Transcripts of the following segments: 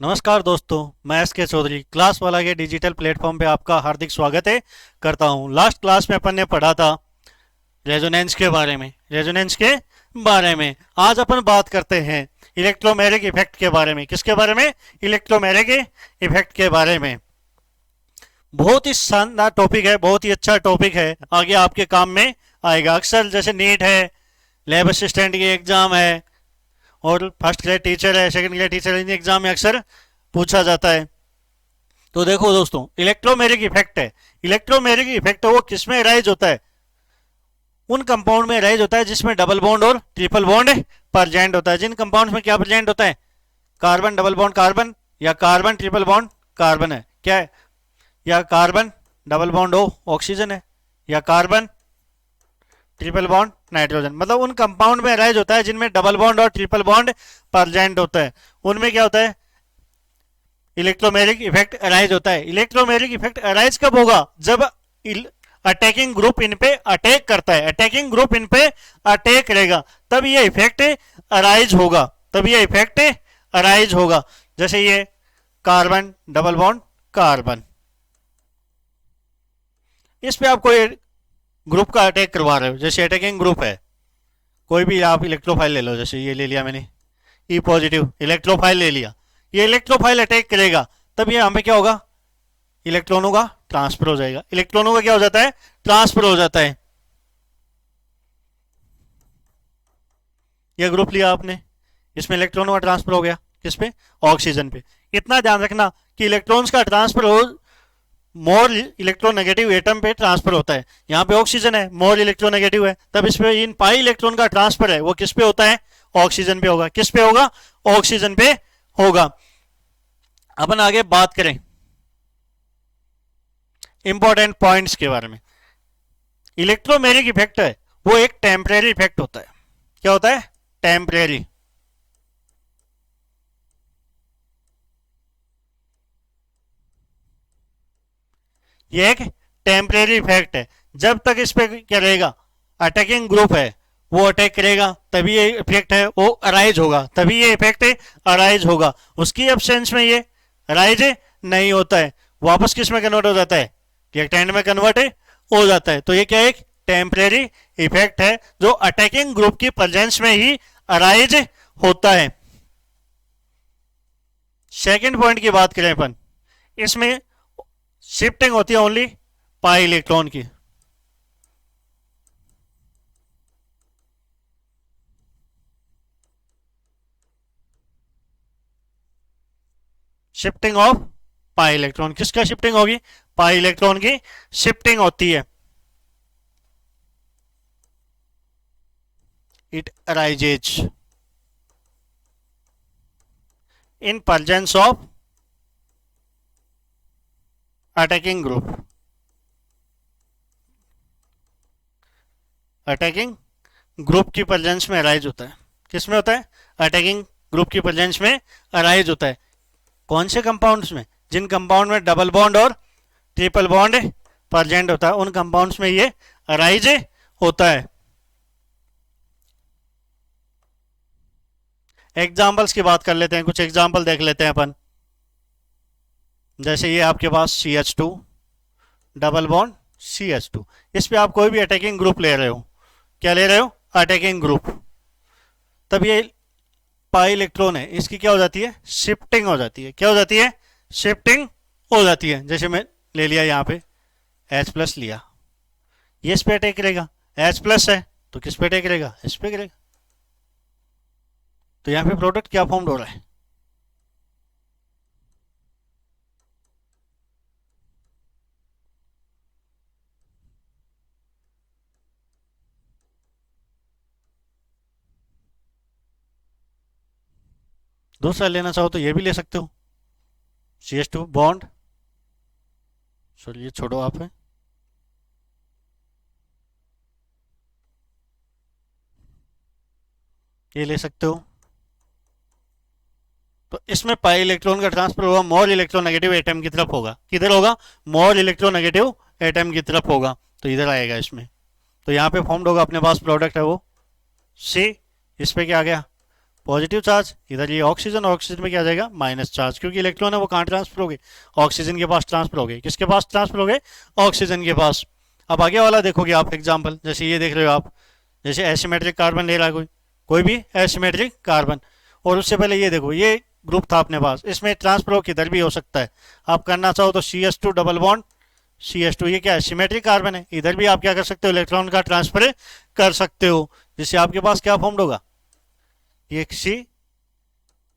नमस्कार दोस्तों, मैं एस के चौधरी क्लास वाला के डिजिटल प्लेटफॉर्म पे आपका हार्दिक स्वागत है करता हूँ। लास्ट क्लास में अपन ने पढ़ा था रेजोनेंस के बारे में। आज अपन बात करते हैं इलेक्ट्रोमैग्नेटिक इफेक्ट के बारे में। किसके बारे में? इलेक्ट्रोमैग्नेटिक इफेक्ट के बारे में। बहुत ही शानदार टॉपिक है, बहुत ही अच्छा टॉपिक है, आगे आपके काम में आएगा। अक्सर जैसे नीट है, लैब असिस्टेंट की एग्जाम है, और फर्स्ट ग्रेड टीचर है, सेकंड ग्रेड टीचर है, इन एग्जाम में अक्सर पूछा जाता है। तो देखो दोस्तों, इलेक्ट्रोमैग्नेटिक इफेक्ट है। इलेक्ट्रोमैग्नेटिक इफेक्ट वो किस में राइज होता है? उन कंपाउंड में राइज होता है जिसमें डबल बॉन्ड और ट्रिपल बॉन्ड प्रेजेंट होता है। जिन कंपाउंड में क्या प्रेजेंट होता है? कार्बन डबल बॉन्ड कार्बन, या कार्बन ट्रिपल बॉन्ड कार्बन है, क्या है? या कार्बन डबल बॉन्ड ऑक्सीजन है, या कार्बन ट्रिपल बॉन्ड नाइट्रोजन। मतलब उन कंपाउंड में अराइज होता है जिनमें डबल बॉन्ड और ट्रिपल बॉन्ड प्रेजेंट होता है। उनमें क्या होता है? इलेक्ट्रोमैग्नेटिक इफेक्ट अराइज होता है। इलेक्ट्रोमैग्नेटिक इफेक्ट अराइज कब होगा? जब अटैकिंग ग्रुप इन पे अटैक करता है, अटैकिंग ग्रुप इन पे अटैक करेगा, तब ये इफेक्ट अराइज होगा, तब ये इफेक्ट अराइज होगा। जैसे ये कार्बन डबल बॉन्ड कार्बन, इस पे आप कोई ग्रुप का अटैक करवा रहे हो, जैसे अटैकिंग ग्रुप है, कोई भी आप इलेक्ट्रोफाइल ले लो, जैसे ये ले लिया मैंने, ई पॉजिटिव इलेक्ट्रोफाइल ले लिया, ये इलेक्ट्रोफाइल अटैक करेगा, तब ये यहाँ पे क्या होगा? इलेक्ट्रॉनों का ट्रांसफर हो जाएगा। इलेक्ट्रॉनों का क्या हो जाता है? ट्रांसफर हो जाता है। ये ग्रुप लिया आपने, इसमें इलेक्ट्रॉनों का ट्रांसफर हो गया, किस पे? ऑक्सीजन पे। इतना ध्यान रखना कि इलेक्ट्रॉन्स का ट्रांसफर हो, मोर इलेक्ट्रोनेगेटिव एटम पे ट्रांसफर होता है। यहाँ पे ऑक्सीजन है, मोर इलेक्ट्रोनेगेटिव है, तब इसमें इन पाई इलेक्ट्रॉन का ट्रांसफर है वो किस पे होता है? ऑक्सीजन पे होगा। किस पे होगा? ऑक्सीजन पे होगा। अपन आगे बात करें इंपॉर्टेंट पॉइंट्स के बारे में। इलेक्ट्रोमैग्नेटिक इफेक्ट है वो एक टेम्परेरी इफेक्ट होता है। क्या होता है? टेम्परेरी। ये एक टेम्परेरी इफेक्ट है। जब तक इस पे क्या रहेगा? अटैकिंग ग्रुप है, वो अटैक करेगा, तभी ये इफेक्ट है वो अराइज होगा, तभी ये इफेक्ट अराइज होगा। उसकी एब्सेंस में ये अराइज नहीं होता है, वापस किस में कन्वर्ट हो जाता है? रिएक्टेंट में कन्वर्ट हो जाता है। तो ये क्या एक टेम्परेरी इफेक्ट है जो अटैकिंग ग्रुप की प्रेजेंस में ही अराइज होता है। सेकेंड पॉइंट की बात करें अपन, इसमें शिफ्टिंग होती है ओनली पाई इलेक्ट्रॉन की। शिफ्टिंग ऑफ पाई इलेक्ट्रॉन, किसका शिफ्टिंग होगी? पाई इलेक्ट्रॉन की शिफ्टिंग होती है। It arises in presence of attacking group. Attacking group की प्रेजेंस में अराइज होता है। किस में होता है? अटैकिंग ग्रुप की प्रेजेंस में अराइज होता है। कौन से कंपाउंड्स में? जिन कंपाउंड में डबल बॉन्ड और ट्रिपल बॉन्ड प्रेजेंट होता है, उन कंपाउंड्स में ये अराइज होता है। एग्जाम्पल्स की बात कर लेते हैं, कुछ एग्जाम्पल देख लेते हैं अपन। जैसे ये आपके पास CH2 डबल बॉन्ड CH2, इस पे आप कोई भी अटैकिंग ग्रुप ले रहे हो, क्या ले रहे हो? Attacking group. तब ये पाई इलेक्ट्रॉन है, इसकी क्या हो जाती है? शिफ्टिंग हो जाती है। क्या हो जाती है? शिफ्टिंग हो जाती है। जैसे मैं ले लिया यहाँ पे H+ लिया, ये इस पे अटैक करेगा, H+ है तो किस पे अटैक करेगा? इस पे करेगा। तो यहाँ पे प्रोडक्ट क्या फॉर्म हो रहा है? दूसरा लेना चाहो तो ये भी ले सकते हो, CH2 बॉन्ड, चलिए छोड़ो आप है, ये ले सकते हो। तो इसमें पाई इलेक्ट्रॉन का ट्रांसफर होगा, मोर इलेक्ट्रोनेगेटिव एटम की तरफ होगा। किधर होगा? मोर इलेक्ट्रोनेगेटिव एटम की तरफ होगा, तो इधर आएगा इसमें। तो यहाँ पे फॉर्म्ड होगा, अपने पास प्रोडक्ट है वो C, इस पे क्या आ गया? पॉजिटिव चार्ज, इधर ये ऑक्सीजन, ऑक्सीजन में क्या आ जाएगा माइनस चार्ज, क्योंकि इलेक्ट्रॉन है वो कहाँ ट्रांसफर हो गए, ऑक्सीजन के पास ट्रांसफर हो गए। किसके पास ट्रांसफर हो गए, ऑक्सीजन के पास। अब आगे वाला देखोगे आप एग्जाम्पल, जैसे ये देख रहे हो आप, जैसे एसिमेट्रिक कार्बन ले रहा है कोई भी एसिमेट्रिक कार्बन, और उससे पहले ये देखो ये ग्रुप था अपने पास, इसमें ट्रांसफर किधर भी हो सकता है। आप करना चाहो तो CH2 डबल बॉन्ड CH2, ये क्या है सिमेट्रिक कार्बन है, इधर भी आप क्या कर सकते हो इलेक्ट्रॉन का ट्रांसफर कर सकते हो, जिससे आपके पास क्या फॉर्म होगा, ये C,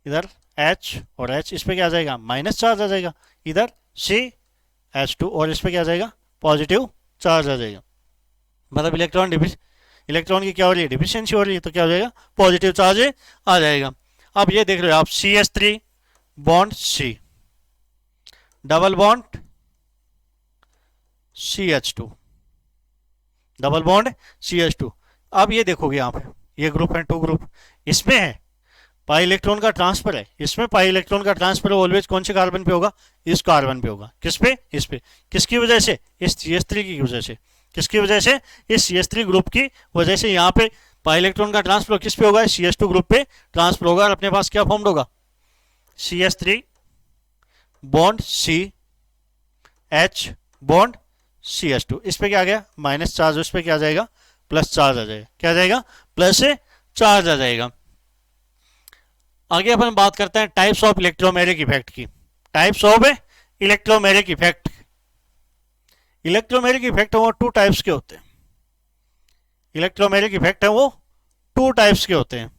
इधर H और H, इस पे क्या आ जाएगा माइनस चार्ज आ जाएगा, इधर CH2 और इस पे क्या आ जाएगा पॉजिटिव चार्ज आ जाएगा। मतलब इलेक्ट्रॉन की क्या हो रही है डिफिशियंसी हो रही है, तो क्या हो जाएगा पॉजिटिव चार्ज आ जाएगा। अब ये देख रहे हो आप CH3 bond C double bond CH2 double bond CH2। अब ये देखोगे यहाँ पे ये ग्रुप है, 2 ग्रुप, इसमें है पाई इलेक्ट्रॉन का ट्रांसफर है, इसमें पाई इलेक्ट्रॉन का ट्रांसफर ऑलवेज कौन से कार्बन पे होगा, इस कार्बन पे होगा। किस पे, इस पे। किसकी वजह से, इस CH3 की वजह से। किसकी वजह से, इस CH3 ग्रुप की वजह से यहाँ पे पाई इलेक्ट्रॉन का ट्रांसफर किस पे होगा, CH2 ग्रुप पे ट्रांसफर होगा, और अपने पास क्या फॉर्म होगा CH3 bond C H bond CH2, इस पे क्या आ गया माइनस चार्ज, उस पे क्या आ जाएगा प्लस चार्ज आ जाएगा, क्या आ जाएगा प्लस चार्ज आ जाएगा। आगे अपन बात करते हैं टाइप्स ऑफ इलेक्ट्रोमैग्नेटिक इफेक्ट की। Types of electromagnetic effect. Electromagnetic effect वो 2 टाइप्स के होते हैं। इलेक्ट्रोमैग्नेटिक इफेक्ट है वो 2 टाइप्स के होते हैं।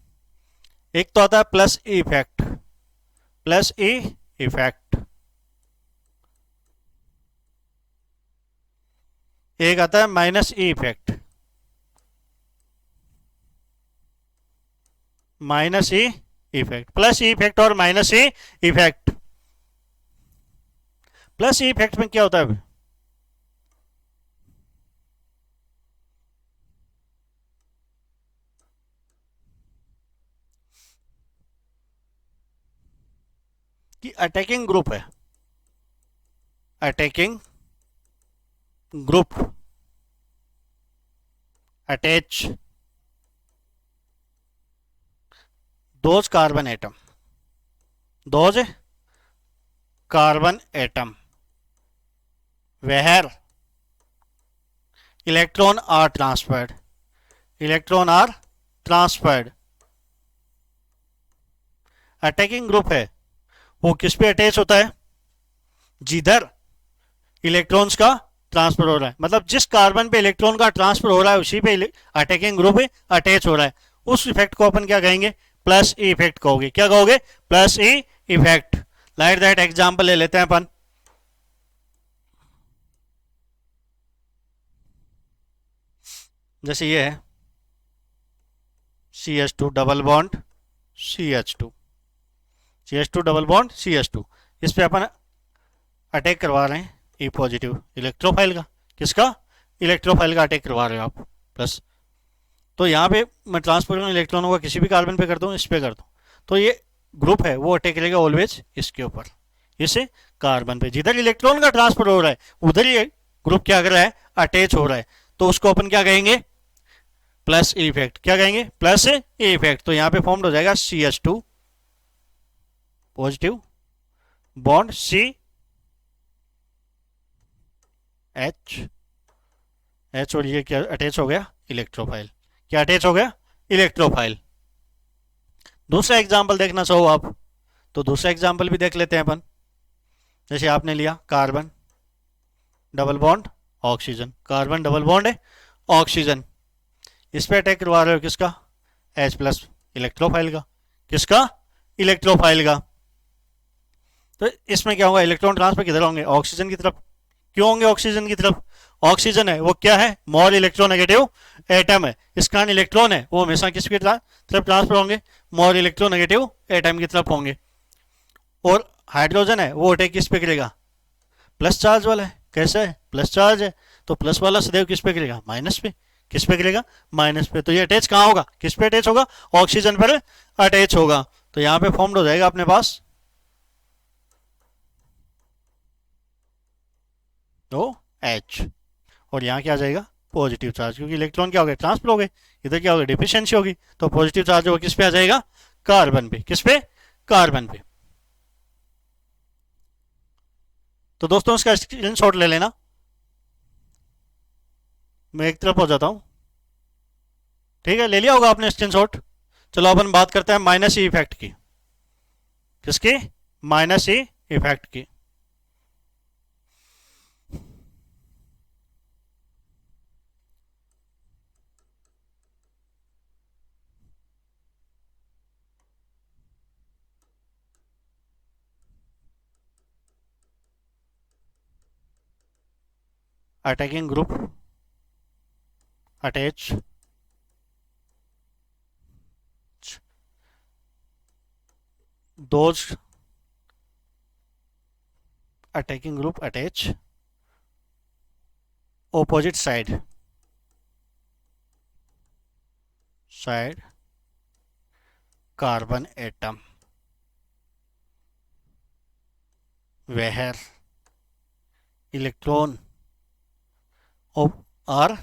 एक तो आता है plus E effect, plus E effect, एक आता है minus E effect, minus E effect. Plus E effect और minus E effect. Plus E effect में क्या होता है कि अटैकिंग ग्रुप है, attacking group attach those carbon atom, those carbon atom where electron are transferred, electron are transferred। Attacking group है वो किस पे अटैच होता है, जिधर इलेक्ट्रॉन्स का ट्रांसफर हो रहा है, मतलब जिस कार्बन पे इलेक्ट्रॉन का ट्रांसफर हो रहा है उसी पे अटैकिंग ग्रुप अटैच हो रहा है। उस इफेक्ट को अपन क्या कहेंगे, प्लस ई इफेक्ट कहोगे। क्या कहोगे, plus E effect. Like that example ले लेते हैं अपन, जैसे ये है CH2 double bond CH2, CH2 double bond CH2, इस पे अपन अटैक करवा रहे हैं ई पॉजिटिव इलेक्ट्रोफाइल का। किसका, इलेक्ट्रोफाइल का अटैक करवा रहे हो आप प्लस। तो यहाँ पे मैं ट्रांसफर इलेक्ट्रॉनों का किसी भी कार्बन पे कर दूँ, इस पे कर दूँ, तो ये ग्रुप है वो अटैक करेगा ऑलवेज इसके ऊपर, इस कार्बन पे। जिधर इलेक्ट्रॉन का ट्रांसफर हो रहा है उधर ही ग्रुप क्या कर रहा है, अटैच हो रहा है। तो उसको अपन क्या कहेंगे, प्लस ई इफेक्ट। क्या कहेंगे, प्लस ई इफेक्ट। तो यहां पे फॉर्म हो जाएगा CH2 positive bond C H H, और ये क्या अटैच हो गया, इलेक्ट्रोफाइल। क्या अटैच हो गया, इलेक्ट्रोफाइल। दूसरा एग्जांपल देखना चाहो आप तो दूसरा एग्जांपल भी देख लेते हैं अपन। जैसे आपने लिया carbon double bond oxygen, carbon double bond है ऑक्सीजन, इस पे अटैक करवा रहे हो किसका, H प्लस इलेक्ट्रोफाइल का। किसका, इलेक्ट्रोफाइल का। तो इसमें क्या होगा, इलेक्ट्रॉन ट्रांसफर किधर होंगे, ऑक्सीजन की तरफ। क्यों होंगे ऑक्सीजन की तरफ, ऑक्सीजन है वो क्या है, मोर इलेक्ट्रोनेगेटिव एटम है, इस कारण इलेक्ट्रॉन है वो हमेशा किसकी तरफ ट्रांसफर होंगे, मोर इलेक्ट्रोनेगेटिव एटम की तरफ होंगे। और हाइड्रोजन है वो अटैक किस पे करेगा, प्लस चार्ज वाला है। कैसा है, प्लस चार्ज है, तो प्लस वाला सदैव किस पे करेगा, माइनस पे। किस पे करेगा, माइनस पे। तो ये अटैच कहाँ होगा, किस पे अटैच होगा, ऑक्सीजन पर अटैच होगा। तो यहां पे फॉर्म्ड हो जाएगा अपने पास तो H, और यहाँ क्या आ जाएगा, पॉजिटिव चार्ज, क्योंकि इलेक्ट्रॉन क्या हो गए, ट्रांसफर हो गए, इधर क्या हो गया, डिफिशियंसी होगी, तो पॉजिटिव चार्ज होगा किस पे आ जाएगा, कार्बन पे। किस पे? कार्बन पे। तो दोस्तों इसका स्क्रीनशॉट ले लेना, मैं एक तरफ हो जाता हूं। ठीक है, ले लिया होगा आपने स्क्रीनशॉट। चलो अपन बात करते हैं माइनस ई इफेक्ट की। किसकी? माइनस ई इफेक्ट की। Attacking group attach those attacking group attach opposite side carbon atom where electron are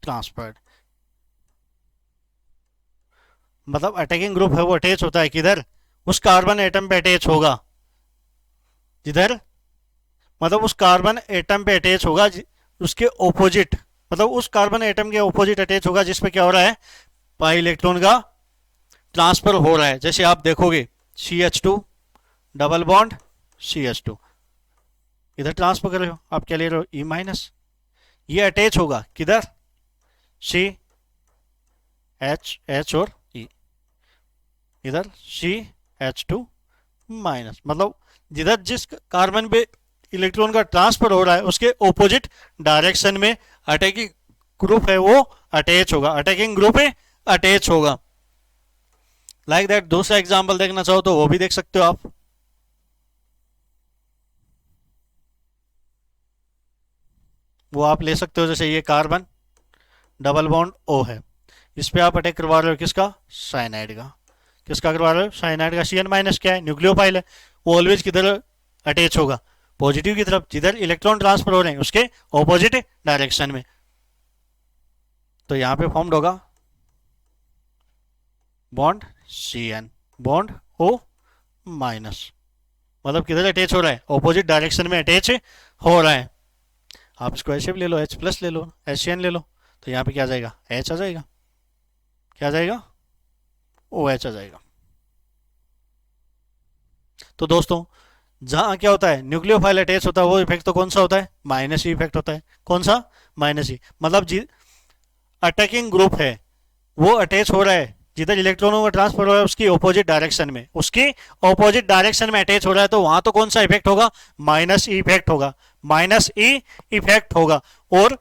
transferred। मतलब अटैकिंग ग्रुप है वो अटैच होता है किधर? उस कार्बन एटम पे अटैच होगा जिधर, मतलब उस कार्बन एटम पे अटैच होगा उसके ओपोजिट, मतलब उस कार्बन एटम के ओपोजिट अटैच होगा जिसपे क्या हो रहा है? पाई इलेक्ट्रॉन का ट्रांसफर हो रहा है। जैसे आप देखोगे CH2 डबल बॉन्ड CH2 इधर ट्रांसफर कर रहे हो, आप क्या ले रहे हो? E minus. ये अटैच होगा किधर? CH और E, इधर CH2 माइनस। मतलब जिधर जिस कार्बन पे इलेक्ट्रॉन का ट्रांसफर हो रहा है उसके ऑपोजिट डायरेक्शन में अटैकिंग ग्रुप है वो अटैच होगा, अटैकिंग ग्रुप है अटैच होगा। Like that. दूसरा एग्जांपल देखना चाहो तो वो भी देख सकते हो आप। वो आप ले सकते हो, जैसे ये कार्बन डबल बॉन्ड O है, इस पे आप अटैक करवा रहे हो किसका? साइनाइड का। किसका करवा रहे हो? साइनाइड का। Cn माइनस क्या है? न्यूक्लियोफाइल है, वो ऑलवेज किधर अटैच होगा? पॉजिटिव की तरफ, जिधर इलेक्ट्रॉन ट्रांसफर हो रहे हैं उसके ऑपोजिट डायरेक्शन में। तो यहां पे फॉर्म्ड होगा bond Cn bond O minus. मतलब किधर अटैच हो रहा है? ऑपोजिट डायरेक्शन में अटैच हो रहा है। आप इसको ऐसे भी ले लो, H प्लस ले लो, HCN ले लो, तो यहाँ पे क्या आ जाएगा? H आ जाएगा। क्या आ जाएगा? OH आ जाएगा। तो दोस्तों जहां क्या होता है? न्यूक्लियोफाइल अटैच होता है, वो इफेक्ट तो कौन सा होता है? माइनस ई इफेक्ट होता है। कौन सा? माइनस ई। मतलब अटैकिंग ग्रुप है वो अटैच हो रहा है जिधर इलेक्ट्रॉनों का ट्रांसफर हो रहा है उसकी ऑपोजिट डायरेक्शन में, उसकी ऑपोजिट डायरेक्शन में अटैच हो रहा है, तो वहां तो कौन सा इफेक्ट होगा? माइनस ई इफेक्ट होगा, माइनस ई इफेक्ट होगा। और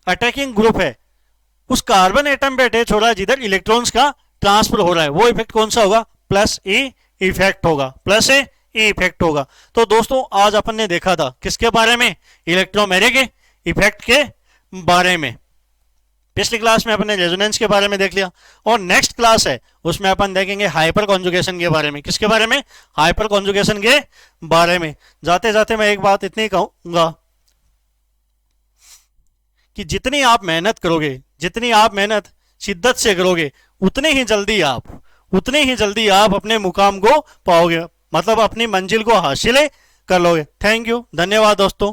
अटैकिंग ग्रुप है उस कार्बन एटम पे अटैच हो रहा है जिधर इलेक्ट्रॉन्स का ट्रांसफर हो रहा है, वो इफेक्ट कौन सा होगा? प्लस ई इफेक्ट होगा, प्लस ई इफेक्ट होगा। तो दोस्तों आज अपन ने देखा था किसके बारे में? इलेक्ट्रोमैग्नेटिक इफेक्ट के बारे में। पिछली क्लास में अपन ने रेजोनेंस के बारे में देख लिया, और नेक्स्ट क्लास है उसमें अपन देखेंगे हाइपर कॉन्जुगेशन के बारे में। किसके बारे में? हाइपर कॉन्जुगेशन के बारे में। जाते जाते मैं एक बात इतनी कहूंगा कि जितनी आप मेहनत करोगे, जितनी आप मेहनत शिद्दत से करोगे, उतनी ही जल्दी आप अपने मुकाम को पाओगे, मतलब अपनी मंजिल को हासिल कर लोगे। थैंक यू, धन्यवाद दोस्तों।